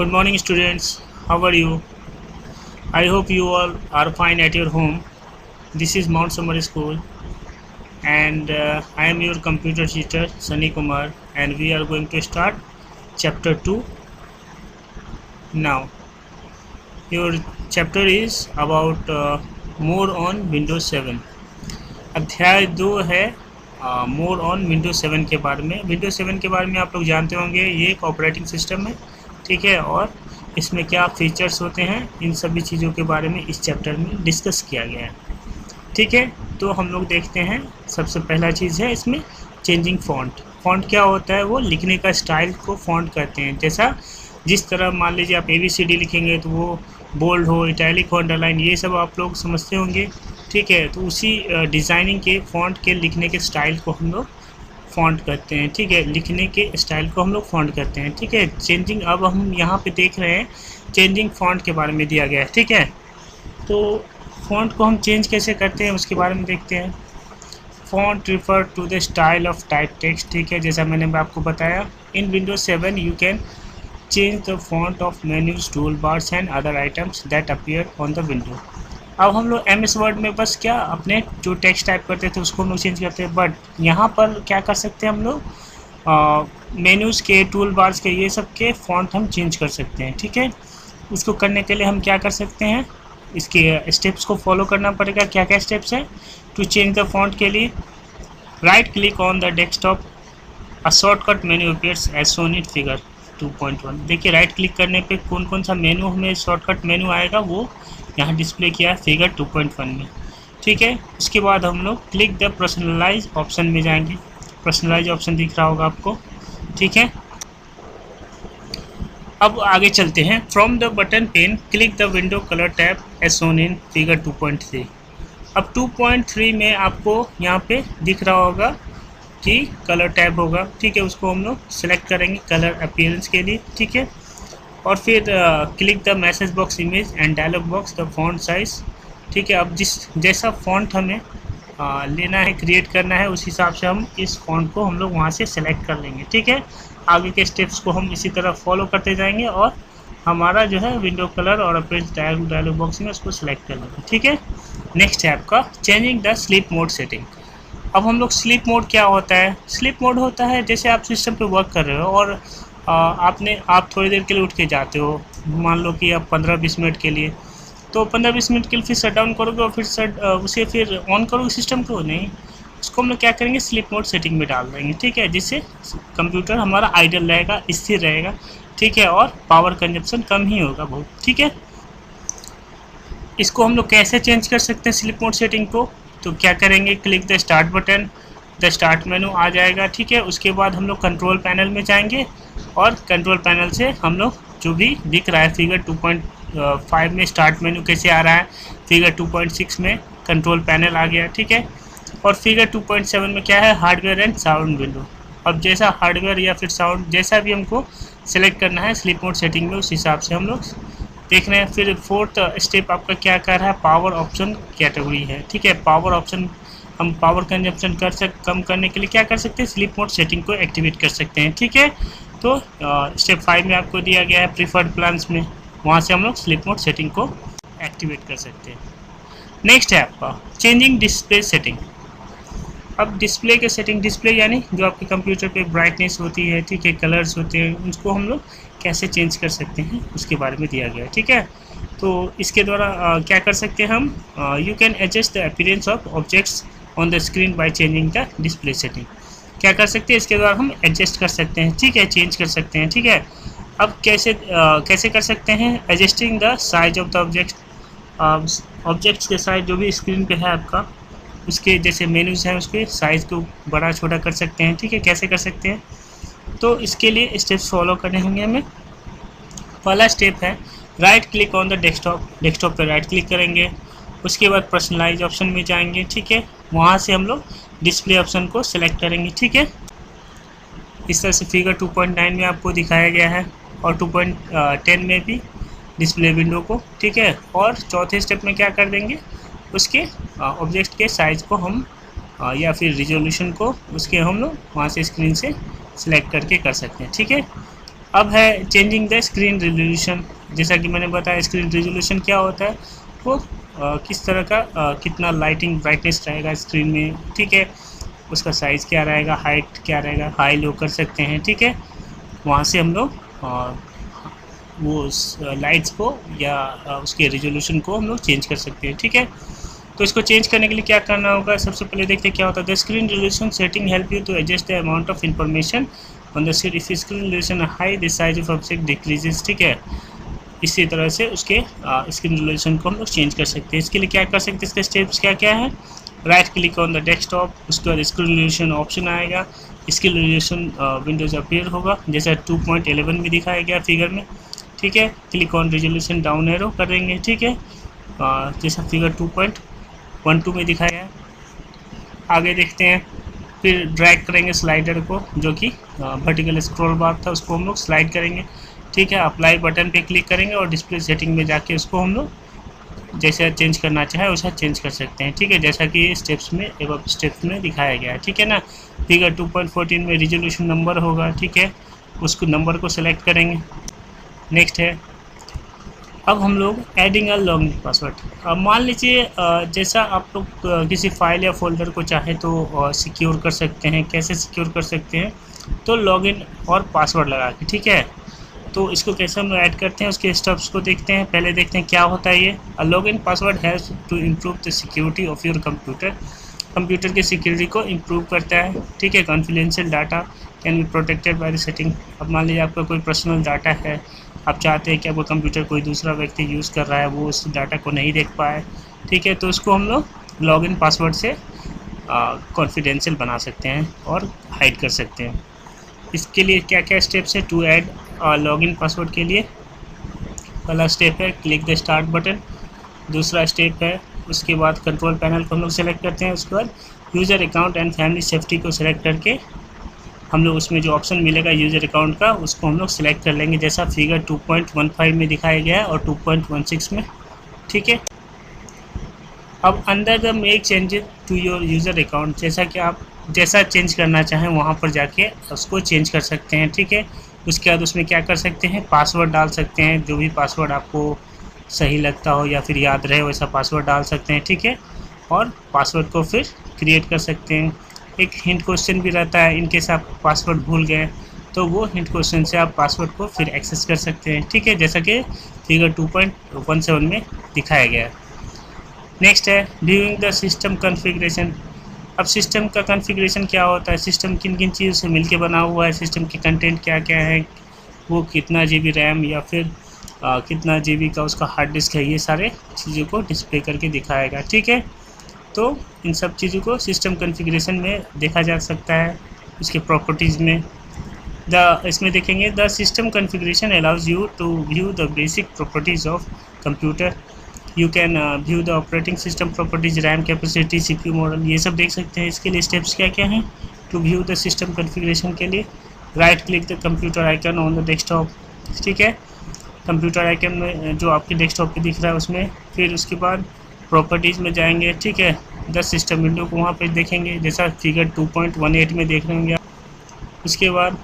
Good morning, students. How are you? I hope you all are fine at your home. This is Mount Summary School, and I am your computer teacher, Sunny Kumar, and we are going to start chapter 2 now. Your chapter is about more on Windows 7. अध्याय 2 है more on Windows 7 के बारे में। Windows 7 के बारे में आप लोग जानते होंगे, ये एक ऑपरेटिंग सिस्टम है, ठीक है, और इसमें क्या फीचर्स होते हैं, इन सभी चीज़ों के बारे में इस चैप्टर में डिस्कस किया गया है, ठीक है। तो हम लोग देखते हैं, सबसे पहला चीज़ है इसमें चेंजिंग फ़ॉन्ट। फ़ॉन्ट क्या होता है? वो लिखने का स्टाइल को फ़ॉन्ट करते हैं। जैसा जिस तरह मान लीजिए आप ABCD लिखेंगे तो वो बोल्ड हो, इटैलिक हो, अंडरलाइन, ये सब आप लोग समझते होंगे, ठीक है। तो उसी डिज़ाइनिंग के फ़ॉन्ट के लिखने के स्टाइल को हम लोग फ़ॉन्ट करते हैं, ठीक है। लिखने के स्टाइल को हम लोग फ़ॉन्ट करते हैं, ठीक है। चेंजिंग, अब हम यहाँ पे देख रहे हैं चेंजिंग फ़ॉन्ट के बारे में दिया गया है, ठीक है। तो फ़ॉन्ट को हम चेंज कैसे करते हैं उसके बारे में देखते हैं। Font refer to the style of type text, ठीक है, जैसा मैंने आपको बताया। In Windows 7 you can change the font of menus, toolbars and other items that appear on the window। अब हम लोग MS वर्ड में बस क्या अपने जो टेक्स्ट टाइप करते थे उसको हम लोग चेंज करते हैं, बट यहाँ पर क्या कर सकते हैं हम लोग मेन्यूज़ के, टूल बार्स के, ये सब के फॉन्ट हम चेंज कर सकते हैं, ठीक है। उसको करने के लिए हम क्या कर सकते हैं, इसके स्टेप्स को फॉलो करना पड़ेगा। क्या क्या स्टेप्स हैं? टू चेंज द फॉन्ट के लिए right click on the desktop, a shortcut menu appears as shown in figure 2.1। देखिए राइट क्लिक करने पे कौन कौन सा मेनू हमें शॉर्टकट मेनू आएगा वो यहाँ डिस्प्ले किया है फिगर 2.1 में, ठीक है। उसके बाद हम लोग क्लिक द पर्सनलाइज ऑप्शन में जाएंगे। पर्सनलाइज ऑप्शन दिख रहा होगा आपको, ठीक है। अब आगे चलते हैं। From the button pane click the window colour tab as shown in figure 2.3। अब 2.3 में आपको यहाँ पे दिख रहा होगा कि कलर टैब होगा, ठीक है। उसको हम लोग सेलेक्ट करेंगे कलर अपीयरेंस के लिए, ठीक है। और फिर click the message box image and dialog box the font size, ठीक है। अब जैसा फॉन्ट हमें लेना है, क्रिएट करना है, उस हिसाब से हम इस फॉन्ट को हम लोग वहाँ से सेलेक्ट कर लेंगे, ठीक है। आगे के स्टेप्स को हम इसी तरह फॉलो करते जाएंगे और हमारा जो है विंडो कलर और अपीयरेंस डायलॉग बॉक्स में उसको सेलेक्ट कर लेंगे, ठीक है। नेक्स्ट है आपका changing the sleep mode setting. अब हम लोग स्लीप मोड क्या होता है? स्लीप मोड होता है जैसे आप सिस्टम पे वर्क कर रहे हो और आप थोड़ी देर के लिए उठ के जाते हो, मान लो कि आप 15-20 मिनट के लिए, तो 15-20 मिनट के लिए फिर शट डाउन करोगे और फिर उसे फिर ऑन करोगे सिस्टम को, नहीं, उसको हम लोग क्या करेंगे, स्लीप मोड सेटिंग में डाल देंगे, ठीक है। जिससे कंप्यूटर हमारा आइडल रहेगा, स्थिर रहेगा, ठीक है, और पावर कंजप्शन कम ही होगा बहुत, ठीक है। इसको हम लोग कैसे चेंज कर सकते हैं स्लीप मोड सेटिंग को? तो क्या करेंगे, click the start button, the start menu आ जाएगा, ठीक है। उसके बाद हम लोग कंट्रोल पैनल में जाएंगे और कंट्रोल पैनल से हम लोग जो भी दिख रहा है फिगर 2.5 में स्टार्ट मेनू कैसे आ रहा है, फिगर 2.6 में कंट्रोल पैनल आ गया, ठीक है। और फिगर 2.7 में क्या है, हार्डवेयर एंड साउंड विंडो। अब जैसा हार्डवेयर या फिर साउंड जैसा भी हमको सेलेक्ट करना है स्लीप मोड सेटिंग में, उस हिसाब से हम लोग देख रहे हैं। फिर फोर्थ स्टेप आपका क्या कर रहा है, पावर ऑप्शन कैटेगरी है, ठीक है। पावर ऑप्शन हम पावर कंजप्शन कम करने के लिए क्या कर सकते हैं, स्लीप मोड सेटिंग को एक्टिवेट कर सकते हैं, ठीक है। तो स्टेप 5 में आपको दिया गया है प्रीफर्ड प्लान्स में, वहाँ से हम लोग स्लीप मोड सेटिंग को एक्टिवेट कर सकते हैं। नेक्स्ट है आपका चेंजिंग डिस्प्ले सेटिंग। अब डिस्प्ले के सेटिंग, डिस्प्ले यानी जो आपके कंप्यूटर पे ब्राइटनेस होती है, ठीक है, कलर्स होते हैं, उनको हम लोग कैसे चेंज कर सकते हैं उसके बारे में दिया गया है, ठीक है। तो इसके द्वारा क्या कर सकते हैं हम, you can adjust the appearance of objects on the screen by changing the display setting. क्या कर सकते हैं, इसके द्वारा हम एडजस्ट कर सकते हैं, ठीक है, चेंज कर सकते हैं, ठीक है। अब कैसे कर सकते हैं, adjusting the size of the objects के साइज जो भी स्क्रीन पे है आपका, उसके जैसे मेन्यूज़ हैं उसके साइज़ को बड़ा छोटा कर सकते हैं, ठीक है। कैसे कर सकते हैं, तो इसके लिए स्टेप्स फॉलो करने होंगे हमें। पहला स्टेप है right click on the desktop, desktop पर राइट क्लिक करेंगे, उसके बाद पर्सनलाइज ऑप्शन में जाएंगे, ठीक है। वहाँ से हम लोग डिस्प्ले ऑप्शन को सिलेक्ट करेंगे, ठीक है। इस तरह से फिगर 2.9 में आपको दिखाया गया है और 2.10 में भी डिस्प्ले विंडो को, ठीक है। और चौथे स्टेप में क्या कर देंगे, उसके ऑब्जेक्ट के साइज़ को हम या फिर रिजोल्यूशन को उसके हम लोग वहाँ से स्क्रीन से सिलेक्ट करके कर सकते हैं, ठीक है। अब है चेंजिंग द स्क्रीन रेजोल्यूशन। जैसा कि मैंने बताया स्क्रीन रेजोल्यूशन क्या होता है, वो किस तरह का कितना लाइटिंग ब्राइटनेस रहेगा स्क्रीन में, ठीक है, उसका साइज़ क्या रहेगा, हाइट क्या रहेगा, हाई लो कर सकते हैं, ठीक है। वहाँ से हम लोग वो लाइट्स को या उसके रेजोल्यूशन को हम लोग चेंज कर सकते हैं, ठीक है। तो इसको चेंज करने के लिए क्या करना होगा, सबसे पहले देखते हैं क्या होता है। The screen resolution setting help you to adjust the amount of information on the screen. If screen resolution high the size of object decreases, ठीक है। इसी तरह से उसके स्क्रीन रेजोल्यूशन को हम लोग चेंज कर सकते हैं। इसके लिए क्या कर सकते हैं, इसके स्टेप्स क्या क्या है। Right click on the desktop, उसके बाद स्क्रीन रेजोल्यूशन ऑप्शन आएगा, स्क्रीन रेजोल्यूशन विंडोज अपीयर होगा जैसा 2.11 में दिखाया गया फिगर में, ठीक है। Click on resolution down arrow कर देंगे, ठीक है, जैसा फिगर 2.12 में दिखाया है। आगे देखते हैं, फिर ड्रैग करेंगे स्लाइडर को, जो कि वर्टिकल स्क्रॉल बार था उसको हम लोग स्लाइड करेंगे, ठीक है। अप्लाई बटन पे क्लिक करेंगे और डिस्प्ले सेटिंग में जाके उसको हम लोग जैसे चेंज करना चाहे वैसा चेंज कर सकते हैं, ठीक है, जैसा कि स्टेप्स में एवं स्टेप्स में दिखाया गया है, ठीक है ना। फिगर 2.14 में रिजोल्यूशन नंबर होगा, ठीक है, उसको नंबर को सिलेक्ट करेंगे। नेक्स्ट है, अब हम लोग एडिंग अ लॉगिन पासवर्ड। अब मान लीजिए जैसा आप लोग किसी फाइल या फोल्डर को चाहे तो सिक्योर कर सकते हैं। कैसे सिक्योर कर सकते हैं, तो लॉगिन और पासवर्ड लगा के, ठीक है। तो इसको कैसे हम ऐड करते हैं, उसके स्टेप्स को देखते हैं। पहले देखते हैं क्या होता है ये। A login password has to improve the security of your computer. Computer की सिक्योरिटी को इम्प्रूव करता है, ठीक है। Confidential data can be protected by the setting. अब मान लीजिए आपका कोई पर्सनल डाटा है, आप चाहते हैं कि आपका कंप्यूटर कोई दूसरा व्यक्ति यूज़ कर रहा है, वो उस डाटा को नहीं देख पाए, ठीक है, तो उसको हम लोग लॉगिन पासवर्ड से कॉन्फिडेंशियल बना सकते हैं और हाइड कर सकते हैं। इसके लिए क्या क्या स्टेप्स है टू ऐड लॉगिन पासवर्ड के लिए। पहला स्टेप है क्लिक द स्टार्ट बटन। दूसरा स्टेप है, उसके बाद कंट्रोल पैनल को हम लोग सेलेक्ट करते हैं। उसके बाद user account and family safety को सिलेक्ट करके हम लोग उसमें जो ऑप्शन मिलेगा यूज़र अकाउंट का, उसको हम लोग सिलेक्ट कर लेंगे जैसा फिगर 2.15 में दिखाया गया है और 2.16 में, ठीक है। अब अंदर the make changes to your user account, जैसा कि आप जैसा चेंज करना चाहें वहाँ पर जाके उसको चेंज कर सकते हैं, ठीक है। उसके बाद उसमें क्या कर सकते हैं, पासवर्ड डाल सकते हैं, जो भी पासवर्ड आपको सही लगता हो या फिर याद रहे वैसा पासवर्ड डाल सकते हैं, ठीक है। और पासवर्ड को फिर क्रिएट कर सकते हैं। एक हिंट क्वेश्चन भी रहता है, इनकेस आप पासवर्ड भूल गए तो वो हिंट क्वेश्चन से आप पासवर्ड को फिर एक्सेस कर सकते हैं, ठीक है, जैसा कि फिगर 2.17 में दिखाया गया है। नेक्स्ट है व्यूइंग द सिस्टम कॉन्फ़िगरेशन। अब सिस्टम का कॉन्फ़िगरेशन क्या होता है, सिस्टम किन किन चीज़ों से मिलके बना हुआ है, सिस्टम के कंटेंट क्या क्या है, वो कितना GB रैम या फिर कितना GB का उसका हार्ड डिस्क है, ये सारे चीज़ों को डिस्प्ले करके दिखाएगा, ठीक है। तो इन सब चीज़ों को सिस्टम कॉन्फ़िगरेशन में देखा जा सकता है, उसके प्रॉपर्टीज़ में। इसमें देखेंगे the system configuration allows you to view the basic properties of computer. You can view the operating system properties, RAM capacity, CPU model, ये सब देख सकते हैं। इसके लिए स्टेप्स क्या क्या हैं to view the system configuration के लिए। Right click the computer icon on the desktop, ठीक है, कंप्यूटर आइकन में जो आपके डेस्कटॉप पे दिख रहा है उसमें। फिर उसके बाद प्रॉपर्टीज़ में जाएंगे, ठीक है, द सिस्टम विंडो को वहाँ पे देखेंगे जैसा फिगर 2.18 में देख रहे होंगे आप। उसके बाद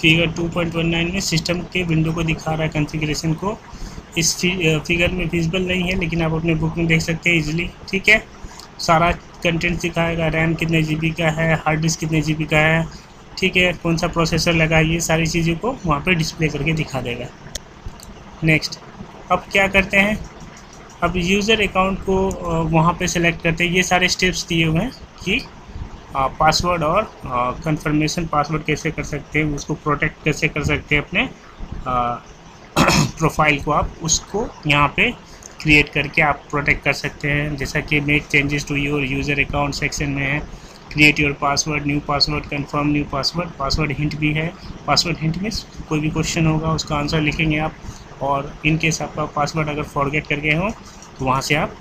फिगर 2.19 में सिस्टम के विंडो को दिखा रहा है कॉन्फ़िगरेशन को। इस फिगर में विजिबल नहीं है लेकिन आप अपने बुक में देख सकते हैं इजीली, ठीक है। सारा कंटेंट दिखाएगा, रैम कितने GB का है, हार्ड डिस्क कितने GB का है, ठीक है, कौन सा प्रोसेसर लगा, ये सारी चीज़ों को वहाँ पे डिस्प्ले करके दिखा देगा। नेक्स्ट, अब क्या करते हैं, अब यूज़र अकाउंट को वहाँ पे सेलेक्ट करते हैं। ये सारे स्टेप्स दिए हुए हैं कि पासवर्ड और कंफर्मेशन पासवर्ड कैसे कर सकते हैं, उसको प्रोटेक्ट कैसे कर सकते हैं अपने प्रोफाइल को, आप उसको यहाँ पे क्रिएट करके आप प्रोटेक्ट कर सकते हैं। जैसा कि make changes to your user account section में है, create your password, new password, confirm new password, password hint भी है। पासवर्ड हिंट में कोई भी क्वेश्चन होगा उसका आंसर लिखेंगे आप, और इन केस आपका पासवर्ड अगर फॉरगेट कर गए हो तो वहाँ से आप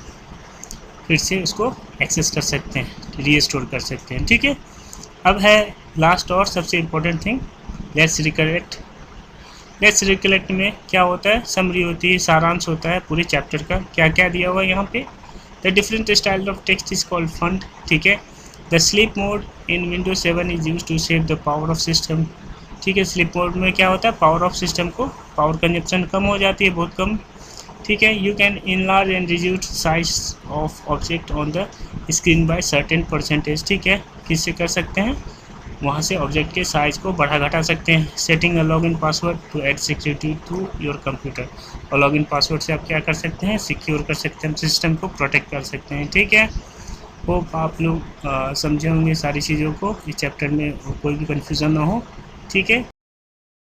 फिर से उसको एक्सेस कर सकते हैं, रीस्टोर कर सकते हैं, ठीक है। अब है लास्ट और सबसे important thing, let's recollect. Let's recollect में क्या होता है, समरी होती है, सारांश होता है पूरे चैप्टर का, क्या क्या दिया हुआ है यहाँ पे। The different style of text is called font, ठीक है। The sleep mode in Windows 7 is use to save the power of system, ठीक है। स्लीप मोड में क्या होता है, पावर ऑफ सिस्टम को, पावर कंजप्शन कम हो जाती है, बहुत कम। ठीक है। You can enlarge and reduce size of object on the screen by certain percentage. ठीक है, किससे कर सकते हैं, वहाँ से ऑब्जेक्ट के साइज को बढ़ा घटा सकते हैं। Setting a login password to add security to your computer, और लॉगिन पासवर्ड से आप क्या कर सकते हैं, सिक्योर कर सकते हैं, सिस्टम को प्रोटेक्ट कर सकते हैं। ठीक है। होप आप लोग समझे होंगे सारी चीज़ों को, इस चैप्टर में कोई भी कन्फ्यूज़न ना हो। ठीक है।